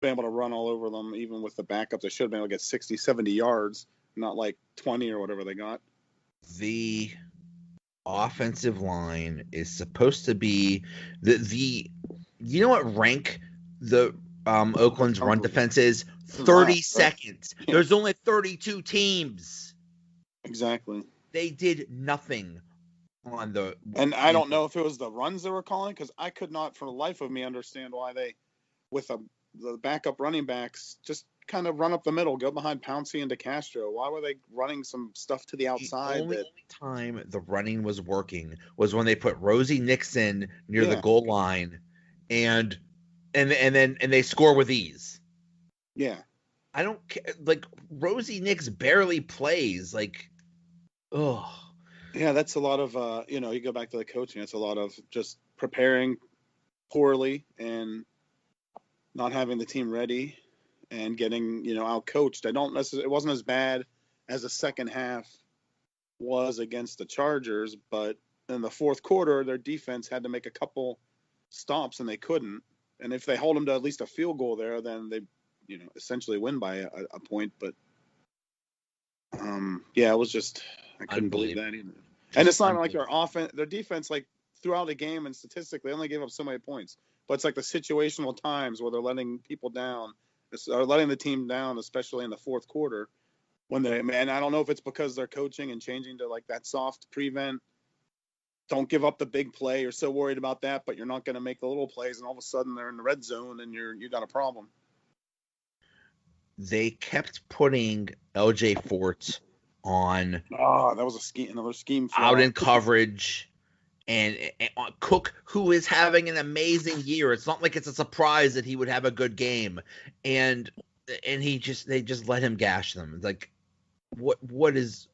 been able to run all over them, even with the backup. They should have been able to get 60, 70 yards, not like 20 or whatever they got. The offensive line is supposed to be the you know what rank the Oakland's run defense is? 32nd. Right? There's only 32 teams. Exactly. They did nothing on the. And I don't know if it was the runs they were calling, because I could not, for the life of me, understand why they, with the backup running backs, just kind of run up the middle, go behind Pouncey and DeCastro. Why were they running some stuff to the outside? The only time the running was working was when they put Rosie Nixon near the goal line, and they score with ease. Yeah. I don't care. Like, Rosie Nix barely plays. Like, ugh. Yeah, that's a lot of, you go back to the coaching. It's a lot of just preparing poorly and not having the team ready and getting, out coached. It wasn't as bad as the second half was against the Chargers, but in the fourth quarter, their defense had to make a couple stops and they couldn't. And if they hold them to at least a field goal there, then they, essentially win by a point. But, it was just, I couldn't believe that either. And it's not like their defense, like throughout the game and statistically, they only gave up so many points. But it's like the situational times where they're letting people down, or letting the team down, especially in the fourth quarter. And I don't know if it's because they're coaching and changing to like that soft prevent. Don't give up the big play. You're so worried about that, but you're not going to make the little plays. And all of a sudden they're in the red zone and you got a problem. They kept putting LJ Fort on. Oh, that was another scheme flaw. Out in coverage, and Cook, who is having an amazing year. It's not like it's a surprise that he would have a good game, and they just let him gash them. It's like, what is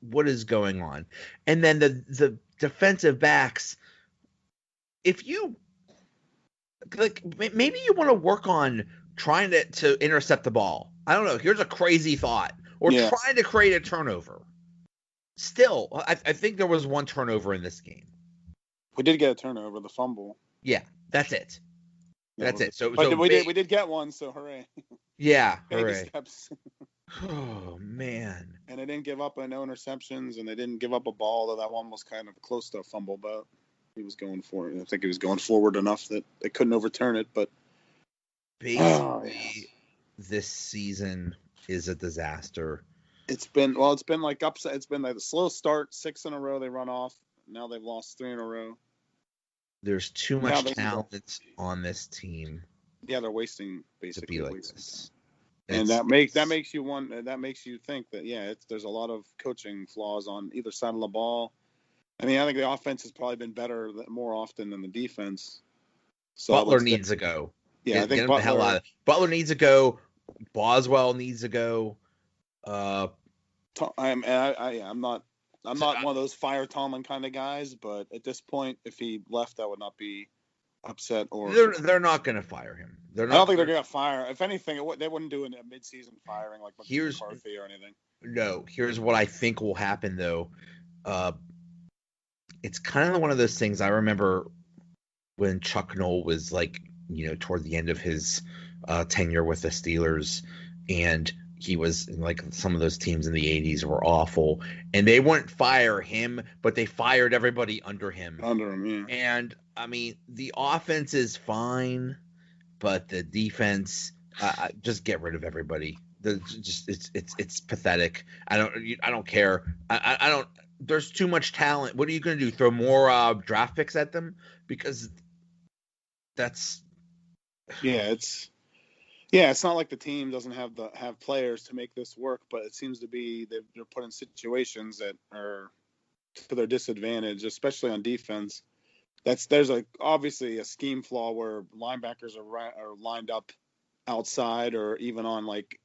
going on? And then the defensive backs, if you like, maybe you want to work on trying to intercept the ball. I don't know. Here's a crazy thought. Or trying to create a turnover. Still, I think there was one turnover in this game. We did get a turnover, the fumble. Yeah, that's it. That's it. We did get one, so hooray. Yeah, baby steps. Oh, man. And they didn't give up no interceptions, and they didn't give up a ball, though that one was kind of close to a fumble, but he was going for it. I think he was going forward enough that they couldn't overturn it, but basically, this season is a disaster. It's been like upset. It's been like the slow start, 6 in a row they run off. Now they've lost 3 in a row. There's too much talent on this team. Yeah, they're wasting basically. To be like this. And that makes you wonder. That makes you think that there's a lot of coaching flaws on either side of the ball. I mean, I think the offense has probably been better more often than the defense. So Butler needs to go. Yeah, I think Butler needs to go. Boswell needs to go. I'm not one of those fire Tomlin kind of guys, but at this point, if he left, I would not be upset. Or they're not going to fire him. I don't think they're going to fire. If anything, they wouldn't do a mid-season firing like McCarthy or anything. No, here's what I think will happen though. It's kind of one of those things. I remember when Chuck Noll was like, toward the end of his tenure with the Steelers, and he was like, some of those teams in the 80s were awful, and they wouldn't fire him, but they fired everybody under him. Yeah. And I mean, the offense is fine, but the defense, just get rid of everybody. It's pathetic. I don't care. I don't. There's too much talent. What are you going to do? Throw more draft picks at them? Because that's. It's not like the team doesn't have players to make this work, but it seems to be they're put in situations that are to their disadvantage, especially on defense. There's obviously a scheme flaw where linebackers are lined up outside or even on like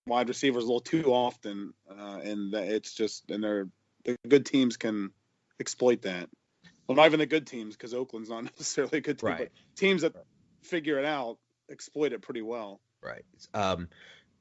wide receivers a little too often, and it's just the good teams can exploit that. Well, not even the good teams, because Oakland's not necessarily a good team, but teams that figure it out exploit it pretty well. Right.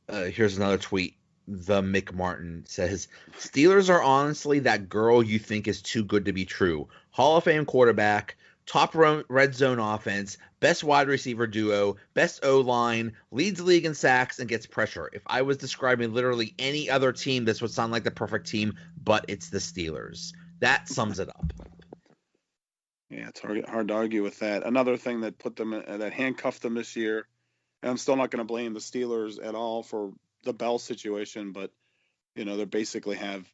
Here's another tweet. The Mick Martin says, Steelers are honestly that girl you think is too good to be true. Hall of Fame quarterback, top red zone offense, best wide receiver duo, best O-line, leads the league in sacks, and gets pressure. If I was describing literally any other team, this would sound like the perfect team, but it's the Steelers. That sums it up. Yeah, it's hard to argue with that. Another thing that that handcuffed them this year, and I'm still not going to blame the Steelers at all for the Bell situation, but they basically have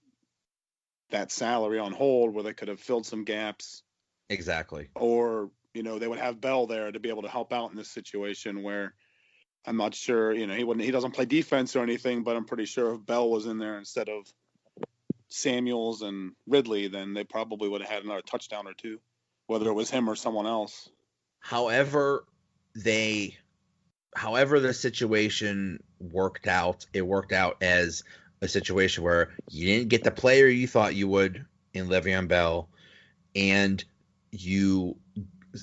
that salary on hold where they could have filled some gaps. Exactly. Or, they would have Bell there to be able to help out in this situation where I'm not sure, he doesn't play defense or anything, but I'm pretty sure if Bell was in there instead of Samuels and Ridley, then they probably would have had another touchdown or two, whether it was him or someone else. However the situation worked out, it worked out as a situation where you didn't get the player you thought you would in Le'Veon Bell, and you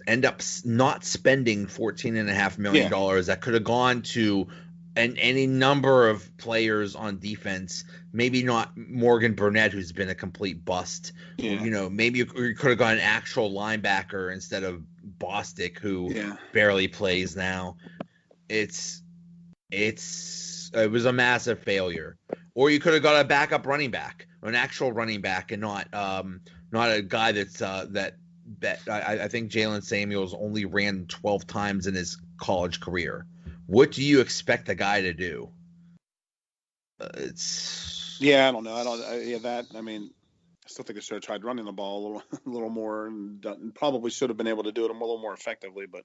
end up not spending $14.5 million that could have gone to any number of players on defense. Maybe not Morgan Burnett, who's been a complete bust. Or, maybe you could have got an actual linebacker instead of Bostic, who barely plays now. It was a massive failure. Or you could have got a backup running back, or an actual running back, and not a guy that's I think Jalen Samuels only ran 12 times in his college career. What do you expect a guy to do? I don't know. I still think they should have tried running the ball a little more, and probably should have been able to do it a little more effectively. But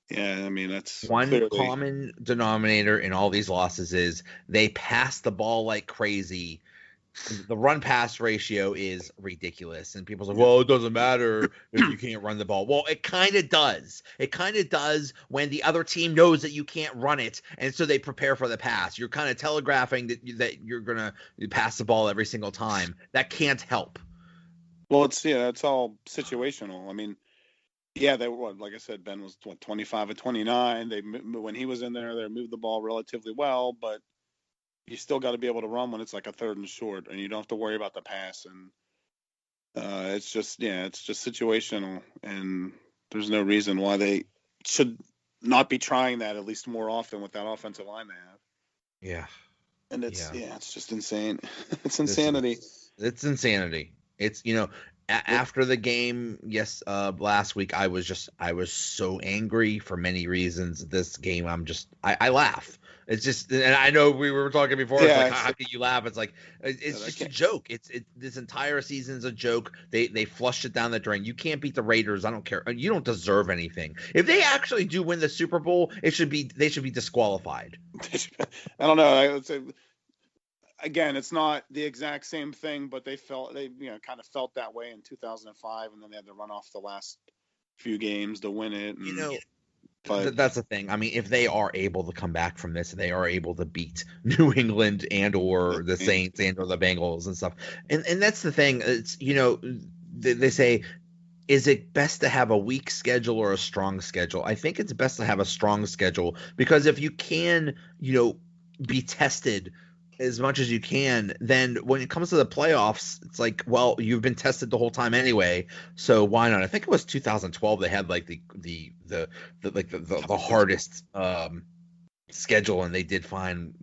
that's one clearly common denominator in all these losses is they pass the ball like crazy. The run-pass ratio is ridiculous, and people say, well, it doesn't matter if you can't run the ball. Well, it kind of does. It kind of does when the other team knows that you can't run it, and so they prepare for the pass. You're kind of telegraphing that you're going to pass the ball every single time. That can't help. Well, it's all situational. They were, like I said, Ben was 25 of 29. When he was in there, they moved the ball relatively well, but you still got to be able to run when it's like a 3rd and short, and you don't have to worry about the pass. And it's just situational, and there's no reason why they should not be trying that at least more often with that offensive line they have. Yeah. And it's just insane. It's insanity. It's insanity. It's, after the game, last week, I was so angry for many reasons. This game, I laugh. It's just, and I know we were talking before. It's like, how can you laugh? It's like, it's just a joke. This entire season's a joke. They flushed it down the drain. You can't beat the Raiders. I don't care. You don't deserve anything. If they actually do win the Super Bowl, they should be disqualified. I don't know. I would say, again, it's not the exact same thing, but they kind of felt that way in 2005, and then they had to run off the last few games to win it. And, but that's the thing. If they are able to come back from this, they are able to beat New England and or the Saints and or the Bengals and stuff. And that's the thing. It's they say, is it best to have a weak schedule or a strong schedule? I think it's best to have a strong schedule, because if you can, be tested as much as you can, then when it comes to the playoffs, it's like, well, you've been tested the whole time anyway, so why not? I think it was 2012 they had like the hardest schedule, and they did fine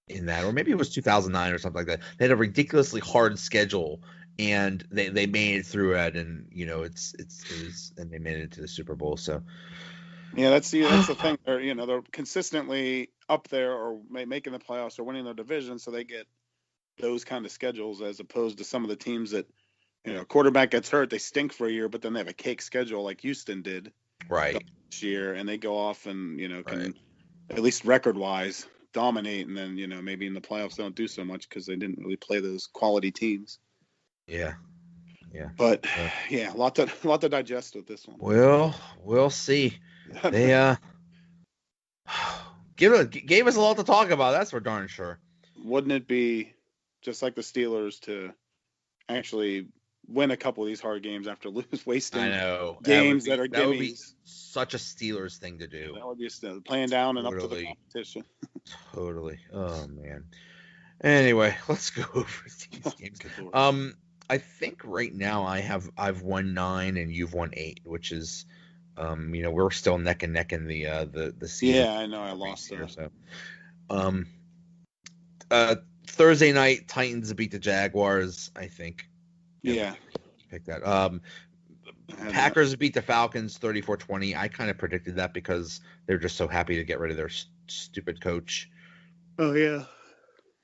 in that, or maybe it was 2009 or something like that. They had a ridiculously hard schedule, and they made it through it, and and they made it to the Super Bowl. So that's the thing. They're consistently up there or making the playoffs or winning their division, so they get those kind of schedules, as opposed to some of the teams that quarterback gets hurt, they stink for a year, but then they have a cake schedule like Houston did this year, and they go off and can at least record wise dominate, and then maybe in the playoffs they don't do so much because they didn't really play those quality teams. But a lot to digest with this one. Well, we'll see. They gave us a lot to talk about. That's for darn sure. Wouldn't it be just like the Steelers to actually win a couple of these hard games after wasting games that are gimmies? That would be such a Steelers thing to do. That would be playing down and up to the competition. Totally. Oh man. Anyway, let's go over these games. I think right now I've won 9 and you've won 8, which is, we're still neck and neck in the season. Yeah, I know I lost Here, there. so. Um, Thursday night, Titans beat the Jaguars. I think. Yeah. Pick that. That. Packers beat the Falcons 34-20. I kind of predicted that because they're just so happy to get rid of their stupid coach. Oh yeah.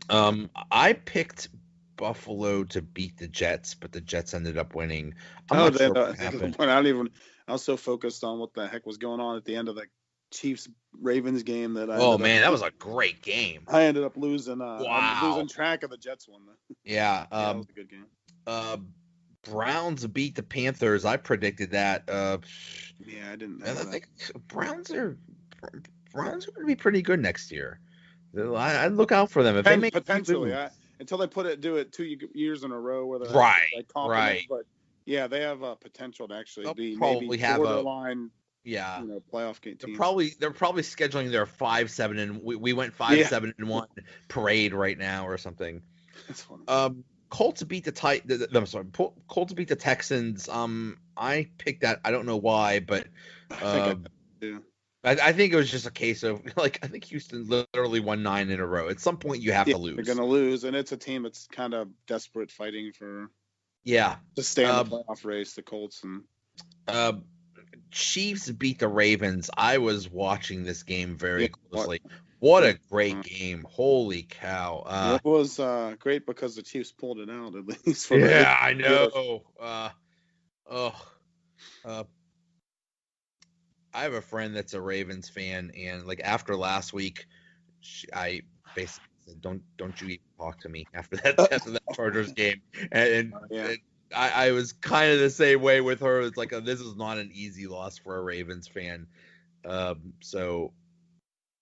I picked Buffalo to beat the Jets, but the Jets ended up winning. I'm Oh, not they sure the what happened. point. I don't even. I was so focused on what the heck was going on at the end of the Chiefs Ravens game that Oh man, that was a great game. I ended up losing. I'm Wow. losing track of the Jets one. Yeah. Yeah, that was a good game. Browns beat the Panthers. I predicted that. Yeah, I didn't. I think Browns are going to be pretty good next year. I'd look out for them if they make potentially. Until they do it 2 years in a row where they're right, confident. right. But yeah, they have potential to actually They'll be probably maybe have borderline. Yeah, playoff game team. They're probably scheduling their 5-7 and we went 5-7-1 parade right now or something. That's funny. Colts beat I'm sorry. Colts beat the Texans. I picked that. I don't know why, but I think it was just a case of I think Houston literally won 9 in a row. At some point, you have to lose. They're going to lose, and it's a team that's kind of desperate, fighting for to stay in the playoff race. The Colts and Chiefs beat the Ravens. I was watching this game very closely. What a great game! Holy cow! It was great because the Chiefs pulled it out at least. I know. I have a friend that's a Ravens fan, and after last week, I basically said, "Don't you even talk to me after that Chargers game." And I was kind of the same way with her. It's like this is not an easy loss for a Ravens fan. So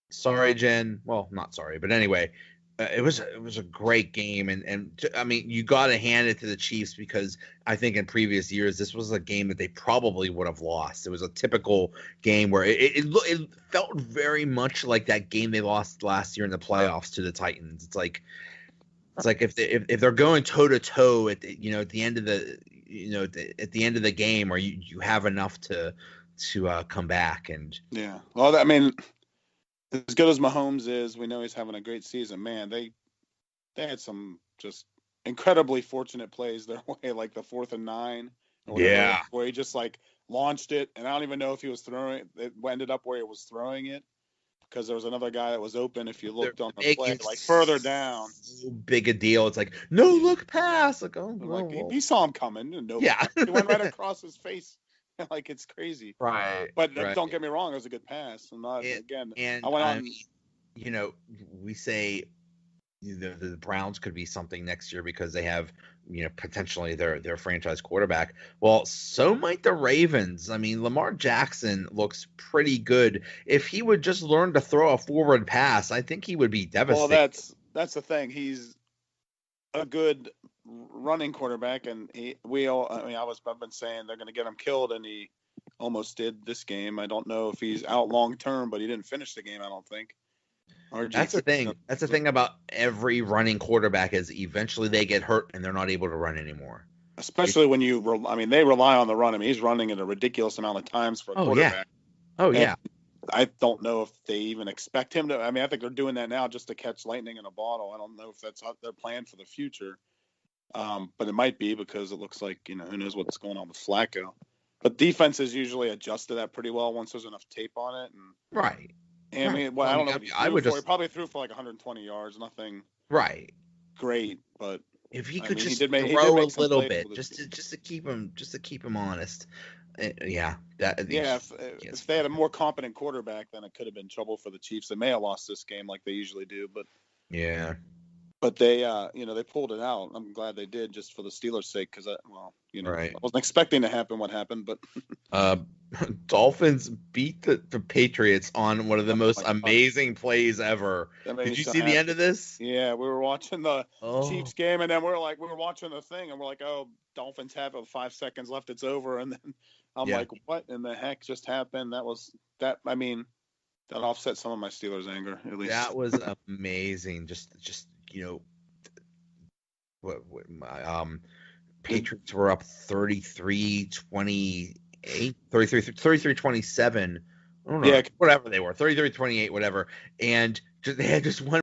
sorry, Jen. Well, not sorry, but anyway, it was a great game, and I mean, you got to hand it to the Chiefs because I think in previous years this was a game that they probably would have lost. It was a typical game where it felt very much like that game they lost last year in the playoffs to the Titans. It's like if they're going toe to toe at the end of the game, or you have enough to come back. And well, I mean, as good as Mahomes is, we know he's having a great season. Man, they had some just incredibly fortunate plays their way, like the 4th and 9, where he just launched it, and I don't even know if he was throwing it. It ended up where he was throwing it because there was another guy that was open. If you looked on the play, further down, so big a deal. It's like no look pass. He saw him coming. And he went right across his face. It's crazy, right? But don't get me wrong, it was a good pass. And I went on. We say the Browns could be something next year because they have potentially their franchise quarterback. Well, so might the Ravens. I mean, Lamar Jackson looks pretty good. If he would just learn to throw a forward pass, I think he would be devastating. Well, that's the thing. He's a good running quarterback, and I've been saying they're going to get him killed, and he almost did this game. I don't know if he's out long term, but he didn't finish the game, I don't think. That's the thing. That's the thing about every running quarterback is eventually they get hurt and they're not able to run anymore. Especially when they rely on the run. I mean, he's running at a ridiculous amount of times for a quarterback. Yeah. I don't know if they even expect him to. I mean, I think they're doing that now just to catch lightning in a bottle. I don't know if that's their plan for the future. But it might be because it looks like, who knows what's going on with Flacco. But defenses usually adjust to that pretty well once there's enough tape on it. Right. And I mean, I don't know what he probably threw for 120 yards, nothing great, but if he could just throw a little bit, just to keep him honest. If they had a more competent quarterback, then it could have been trouble for the Chiefs. They may have lost this game like they usually do, but but they they pulled it out. I'm glad they did, just for the Steelers' sake, because I wasn't expecting to happen what happened. But Dolphins beat the Patriots on one of the most amazing plays ever. Did you see the end of this? Yeah, we were watching the Chiefs game, and then we were watching the thing, and we're like, oh, Dolphins have 5 seconds left, it's over, and then I'm like, what in the heck just happened? That offset some of my Steelers anger, at least. That was amazing. Just Patriots were up 33-28, 33-27. I don't know, Yeah. whatever they were, 33-28, whatever. And they had just one